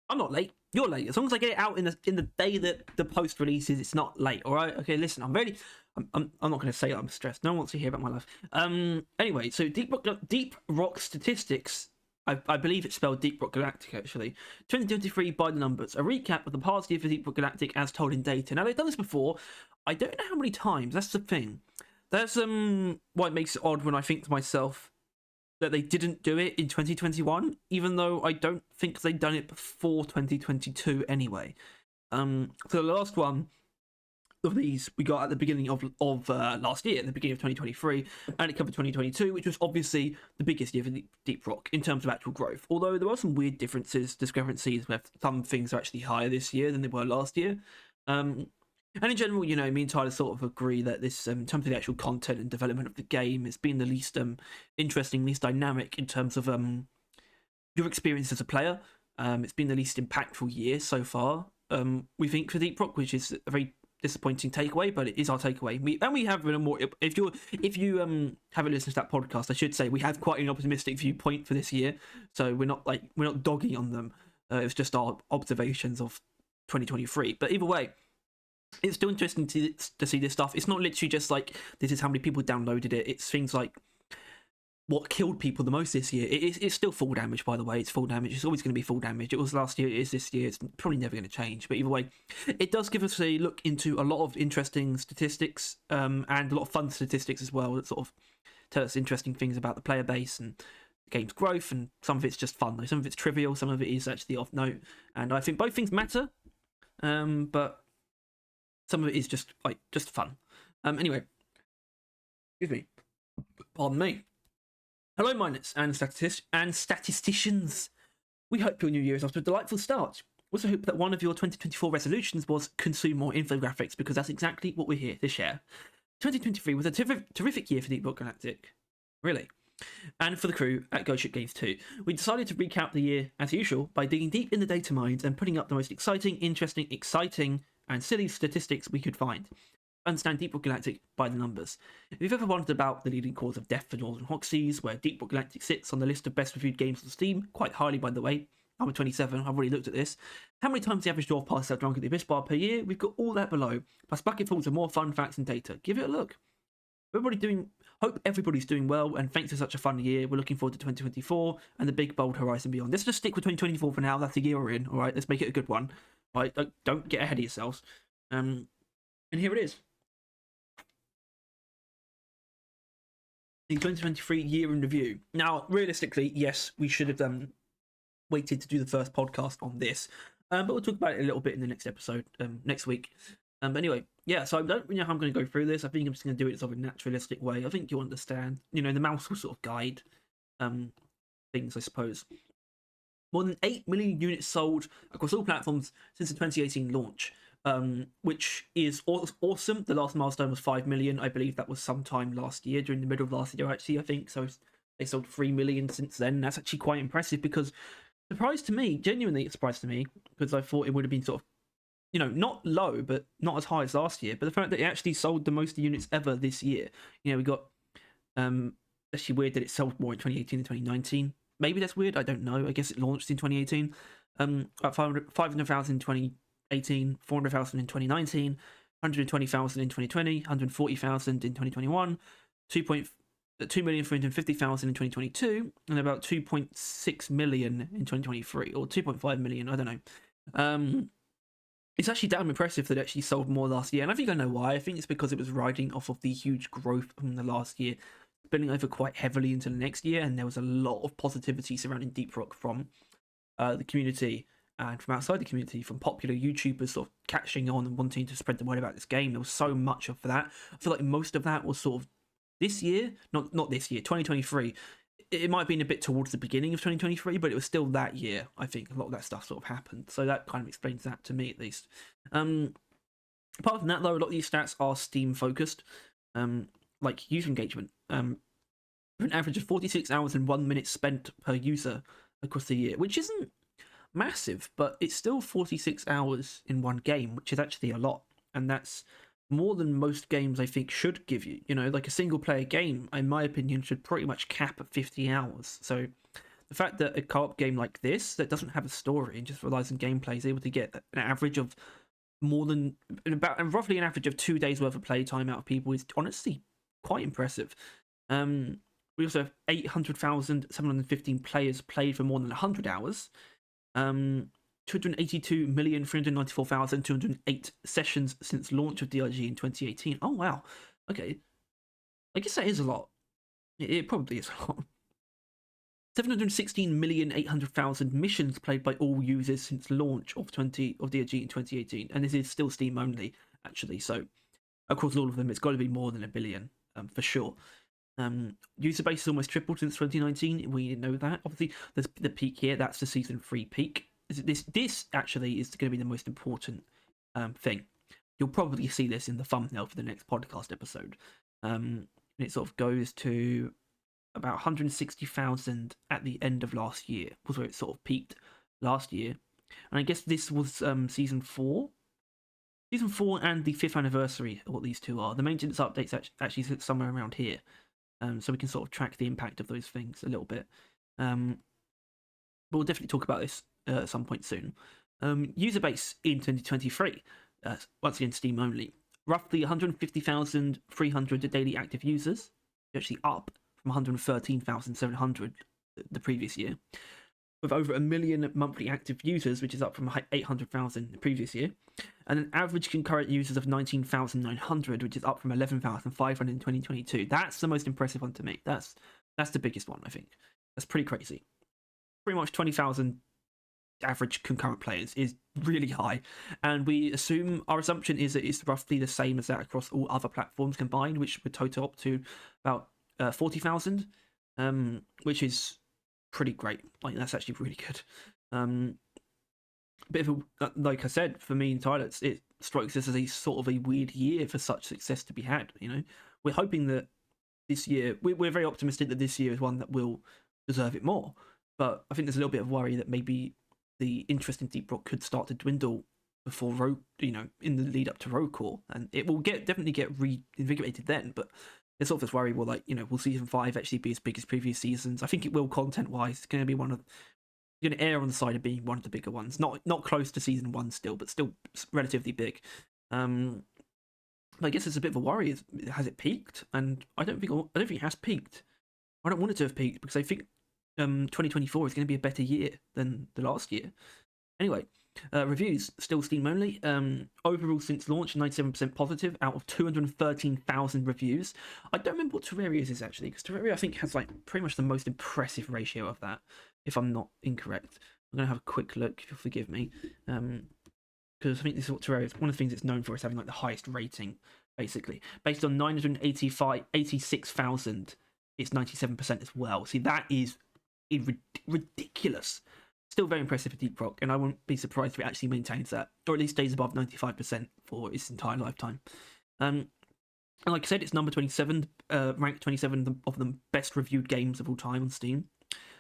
I'm not late. You're late. As long as I get it out in the day that the post releases, it's not late. All right. Okay. Listen, I'm ready. I'm not going to say I'm stressed. No one wants to hear about my life. Anyway, so Deep Rock Statistics. I believe it's spelled Deep Rock Galactic actually. 2023 by the numbers. A recap of the past year for Deep Rock Galactic as told in data. Now they've done this before. I don't know how many times. That's the thing. That's what makes it odd when I think to myself that they didn't do it in 2021, even though I don't think they'd done it before 2022 anyway. So the last one of these we got at the beginning of last year, at the beginning of 2023, and it covered 2022, which was obviously the biggest year for Deep Rock in terms of actual growth. Although there are some weird discrepancies where some things are actually higher this year than they were last year. And in general, you know, me and Tyler sort of agree that this, in terms of the actual content and development of the game, it's been the least interesting, least dynamic in terms of your experience as a player. It's been the least impactful year so far. We think for Deep Rock, which is a very disappointing takeaway, but it is our takeaway. We have a more if you haven't listened to that podcast, I should say we have quite an optimistic viewpoint for this year. So we're not dogging on them. It's just our observations of 2023. But either way, it's still interesting to see this stuff. It's not literally just like this is how many people downloaded it. It's things like what killed people the most this year. It's still full damage, by the way. It's full damage. It's always going to be full damage. It was last year. It is this year. It's probably never going to change. But either way, it does give us a look into a lot of interesting statistics and a lot of fun statistics as well that sort of tell us interesting things about the player base and the game's growth. And some of it's just fun, though. Some of it's trivial. Some of it is actually off note. And I think both things matter. But some of it is just fun. Anyway, excuse me. Pardon me. Hello, miners and statisticians. We hope your new year is off to a delightful start. We also hope that one of your 2024 resolutions was consume more infographics, because that's exactly what we're here to share. 2023 was a terrific year for Deep Rock Galactic. Really. And for the crew at Ghost Ship Games 2. We decided to recap the year, as usual, by digging deep in the data mines and putting up the most exciting, and silly statistics we could find. Understand Deep Rock Galactic by the numbers. If you've ever wondered about the leading cause of death for Northern Hoxies, where Deep Rock Galactic sits on the list of best reviewed games on Steam, quite highly by the way, number 27, I've already looked at this. How many times the average dwarf passes out drunk at the Abyss Bar per year? We've got all that below, plus bucketfuls of more fun facts and data. Give it a look. Hope everybody's doing well, and thanks for such a fun year. We're looking forward to 2024 and the big bold horizon beyond. Let's just stick with 2024 for now. That's the year we're in. All right, let's make it a good one. All right, don't get ahead of yourselves. And here it is. The 2023 year in review. Now, realistically, yes, we should have waited to do the first podcast on this, but we'll talk about it a little bit in the next episode next week. But anyway, yeah, so I don't really know how I'm going to go through this. I think I'm just going to do it in sort of a naturalistic way. I think you'll understand. You know, the mouse will sort of guide things, I suppose. More than 8 million units sold across all platforms since the 2018 launch, which is awesome. The last milestone was 5 million. I believe that was sometime last year, during the middle of last year, actually, I think. So they sold 3 million since then. That's actually quite impressive, because genuinely surprised to me, because I thought it would have been sort of, you know, not low, but not as high as last year. But the fact that it actually sold the most units ever this year, you know, we got, actually weird that it sold more in 2018 than 2019. Maybe that's weird. I don't know. I guess it launched in 2018. About 500,000 in 2018, 400,000 in 2019, 120,000 in 2020, 140,000 in 2021, 2,350,000 in 2022, and about 2.6 million in 2023, or 2.5 million. I don't know. It's actually damn impressive that it actually sold more last year, and I think I know why. I think it's because it was riding off of the huge growth from the last year, spilling over quite heavily into the next year, and there was a lot of positivity surrounding Deep Rock from the community and from outside the community, from popular YouTubers sort of catching on and wanting to spread the word about this game. There was so much of that. I feel like most of that was sort of this year, not this year, 2023. It might have been a bit towards the beginning of 2023, but it was still that year. I think a lot of that stuff sort of happened, so that kind of explains that to me, at least. Apart from that, though, a lot of these stats are Steam focused, like user engagement. For an average of 46 hours and 1 minute spent per user across the year, which isn't massive, but it's still 46 hours in one game, which is actually a lot, and that's more than most games I think should give you. You know, like a single player game, in my opinion, should pretty much cap at 50 hours. So the fact that a co-op game like this that doesn't have a story and just relies on gameplay is able to get an average of roughly an average of 2 days worth of play time out of people is honestly quite impressive. We also have 800,715 players played for more than 100 hours. 282,394,208 sessions since launch of DRG in 2018. Oh wow, okay, I guess that is a lot. It probably is a lot. 716,800,000 missions played by all users since launch of DRG in 2018, and this is still Steam only, actually. So, across all of them, it's got to be more than a billion, for sure. User base has almost tripled since 2019. We know that. Obviously, there's the peak here. That's the season 3 peak. This actually is going to be the most important thing. You'll probably see this in the thumbnail for the next podcast episode. And it sort of goes to about 160,000 at the end of last year, was where it sort of peaked last year. And I guess this was season 4. Season 4 and the 5th anniversary of what these two are. The maintenance updates actually sit somewhere around here. So we can sort of track the impact of those things a little bit. But we'll definitely talk about this at some point soon. User base in 2023, once again Steam only, roughly 150,300 daily active users, actually up from 113,700 the previous year, with over 1 million monthly active users, which is up from 800,000 the previous year, and an average concurrent users of 19,900, which is up from 11,500 in 2022. That's the most impressive one to me. That's the biggest one, I think. That's pretty crazy. Pretty much 20,000 average concurrent players is really high, and our assumption is that it's roughly the same as that across all other platforms combined, which would total up to about 40,000, which is pretty great. Like, that's actually really good. Bit of like I said, for me and Tyler, it strikes us as a sort of a weird year for such success to be had. We're hoping that this year, we're very optimistic that this year is one that will deserve it more, but I think there's a little bit of worry that maybe the interest in Deep Rock could start to dwindle before in the lead up to Rogue Core, and it will definitely get reinvigorated then. But there's sort of this worry, will season 5 actually be as big as previous seasons? I think it will, content wise. It's going to be going to err on the side of being one of the bigger ones, not close to season 1 still, but still relatively big. But I guess it's a bit of a worry. Has it peaked? And I don't think it has peaked. I don't want it to have peaked, because I think 2024 is going to be a better year than the last year. Anyway, reviews still Steam only. Overall since launch, 97% positive out of 213,000 reviews. I don't remember what Terraria's is actually, because Terraria I think has pretty much the most impressive ratio of that, if I'm not incorrect. I'm gonna have a quick look, if you'll forgive me, because I think this is what Terraria is. One of the things it's known for is having the highest rating, basically, based on 986,000. It's 97% as well. See, that is ridiculous. Still very impressive for Deep Rock, and I won't be surprised if it actually maintains that, or at least stays above 95% for its entire lifetime. And like I said, it's number 27, ranked 27 of the best reviewed games of all time on Steam.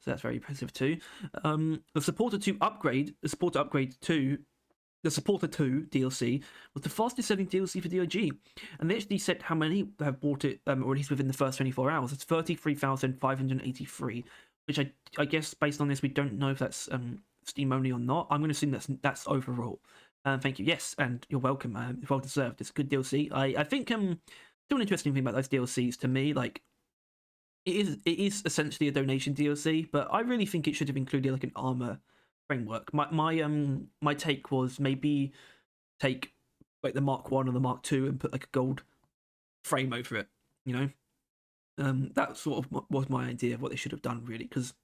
So that's very impressive too. The Supporter 2 DLC was the fastest selling DLC for DRG, and they actually said how many have bought it, or at least within the first 24 hours. It's 33,583, which I guess based on this, we don't know if that's Steam only or not. I'm going to assume that's overall. Thank you. Yes, and you're welcome. Well deserved. It's a good DLC. I think still an interesting thing about those DLCs to me, it is essentially a donation DLC, but I really think it should have included an armor framework. My take was maybe take the Mark 1 or the Mark 2 and put a gold frame over it. That sort of was my idea of what they should have done, really, because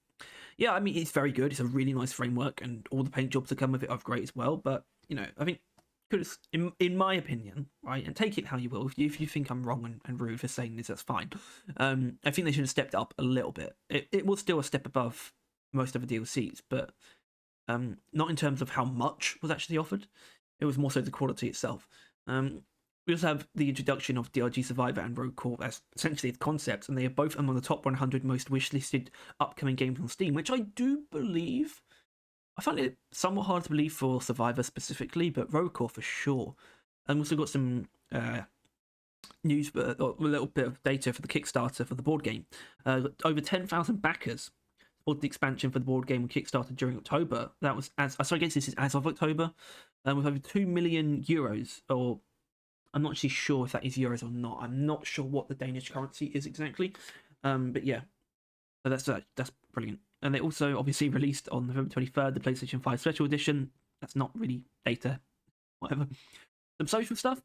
yeah, I mean, it's very good. It's a really nice framework, and all the paint jobs that come with it are great as well. But I think could have, in my opinion, right, and take it how you will. If you think I'm wrong and rude for saying this, that's fine. I think they should have stepped up a little bit. It was still a step above most of the DLCs, but not in terms of how much was actually offered. It was more so the quality itself. We also have the introduction of DRG Survivor and Rogue Core as essentially the concepts, and they are both among the top 100 most wishlisted upcoming games on Steam, which I do believe. I find it somewhat hard to believe for Survivor specifically, but Rogue Core for sure. And we've also got some news, or a little bit of data for the Kickstarter for the board game. Over 10,000 backers the expansion for the board game on Kickstarter during October. That was I guess this is as of October, with over 2 million euros, or I'm not actually sure if that is euros or not. I'm not sure what the Danish currency is exactly, but yeah, so that's brilliant. And they also obviously released on November 23rd the PlayStation 5 Special Edition. That's not really data, whatever. Some social stuff.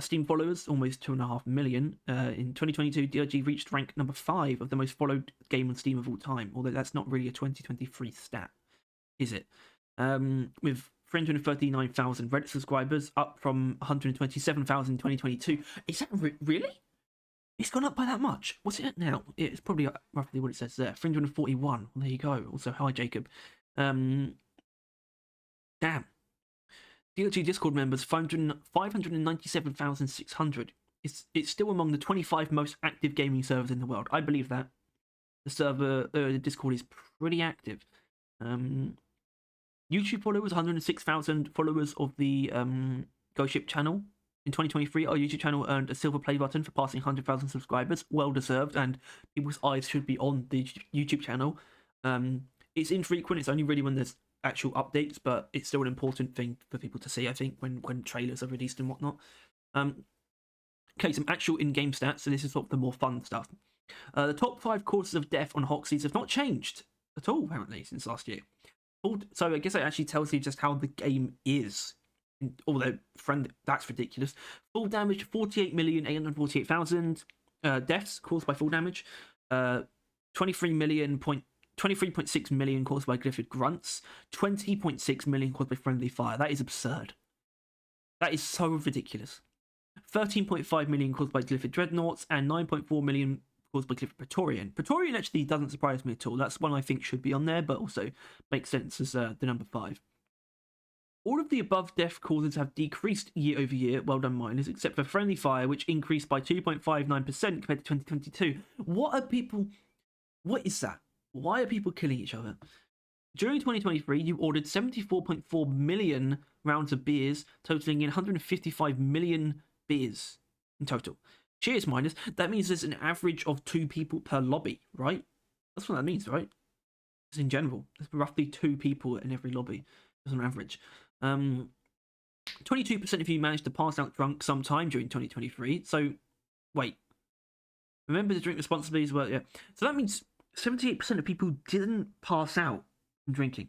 Steam followers, almost 2.5 million. In 2022, DRG reached rank number 5 of the most followed game on Steam of all time, although that's not really a 2023 stat, is it? With 339,000 Reddit subscribers, up from 127,000 in 2022. Is that really? It's gone up by that much. What's it at now? It's probably roughly what it says there. 341. Well, there you go. Also, hi, Jacob. Damn. DRG Discord members, 597,600. It's still among the 25 most active gaming servers in the world. I believe that. The Discord is pretty active. YouTube followers, 106,000 followers of the Ghost Ship channel. In 2023, our YouTube channel earned a silver play button for passing 100,000 subscribers. Well deserved, and people's eyes should be on the YouTube channel. It's infrequent. It's only really when there's actual updates, but it's still an important thing for people to see, I think, when trailers are released and whatnot. Okay, some actual in-game stats. So this is sort of the more fun stuff. The top 5 causes of death on Hoxies have not changed at all, apparently, since last year. So I guess it actually tells you just how the game is. Although, that's ridiculous. Full damage, 48,848,000 deaths caused by full damage. 23.6 million caused by glyphid grunts. 20.6 million caused by friendly fire. That is absurd. That is so ridiculous. 13.5 million caused by glyphid dreadnoughts, and 9.4 million caused by glyphid Praetorian. Praetorian actually doesn't surprise me at all. That's one I think should be on there, but also makes sense as the number 5. All of the above death causes have decreased year over year, well done miners, except for friendly fire, which increased by 2.59% compared to 2022. What is that? Why are people killing each other? During 2023, you ordered 74.4 million rounds of beers, totaling in 155 million beers in total. Cheers, miners. That means there's an average of 2 people per lobby, right? That's what that means, right? Just in general, there's roughly 2 people in every lobby as an average. 22% of you managed to pass out drunk sometime during 2023. So, wait. Remember to drink responsibly as well. Yeah. So that means 78% of people didn't pass out from drinking.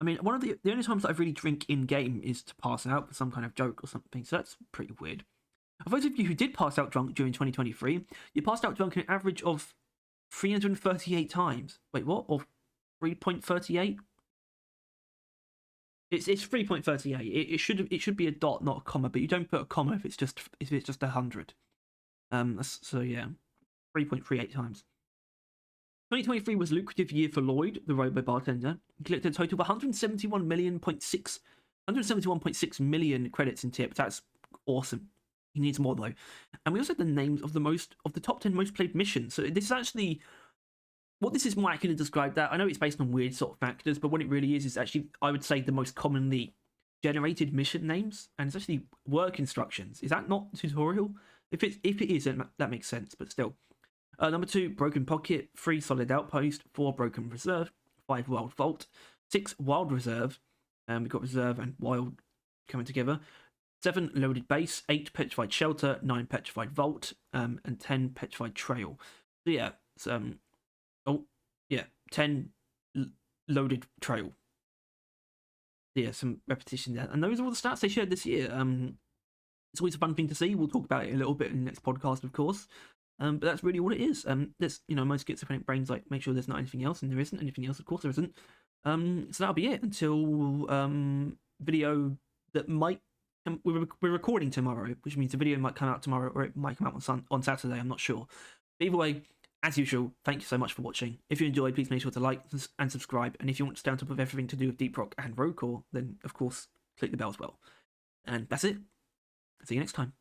I mean, one of the only times that I really drink in game is to pass out for some kind of joke or something. So that's pretty weird. For those of you who did pass out drunk during 2023, you passed out drunk an average of 338 times. Wait, what? Or 3.38? It's 3.38. It should be a dot, not a comma, but you don't put a comma if it's just 100. So yeah, 3.38 times. 2023 was a lucrative year for Lloyd, the robo bartender. He collected a total of 171.6 million credits in tips. That's awesome. He needs more though. And we also had the names of the top 10 most played missions. So this is actually what this is more accurately described that. I know it's based on weird sort of factors, but what it really is actually, I would say, the most commonly generated mission names, and it's actually work instructions. Is that not tutorial? If it is, then that makes sense, but still. Number 2, Broken Pocket. 3, Solid Outpost. 4, Broken Reserve. 5, Wild Vault. 6, Wild Reserve. We've got Reserve and Wild coming together. 7, Loaded Base. 8, Petrified Shelter. 9, Petrified Vault. And 10, Petrified Trail. So yeah, it's, 10 Loaded Trail. Yeah, some repetition there. And those are all the stats they shared this year. It's always a fun thing to see. We'll talk about it a little bit in the next podcast, of course. But that's really all it is. There's, most schizophrenic brains like make sure there's not anything else, and there isn't anything else. Of course, there isn't. So that'll be it until video that might. We're recording tomorrow, which means the video might come out tomorrow, or it might come out on Saturday. I'm not sure. But either way, as usual, thank you so much for watching. If you enjoyed, please make sure to like and subscribe. And if you want to stay on top of everything to do with Deep Rock and Roadcore, then of course click the bell as well. And that's it. See you next time.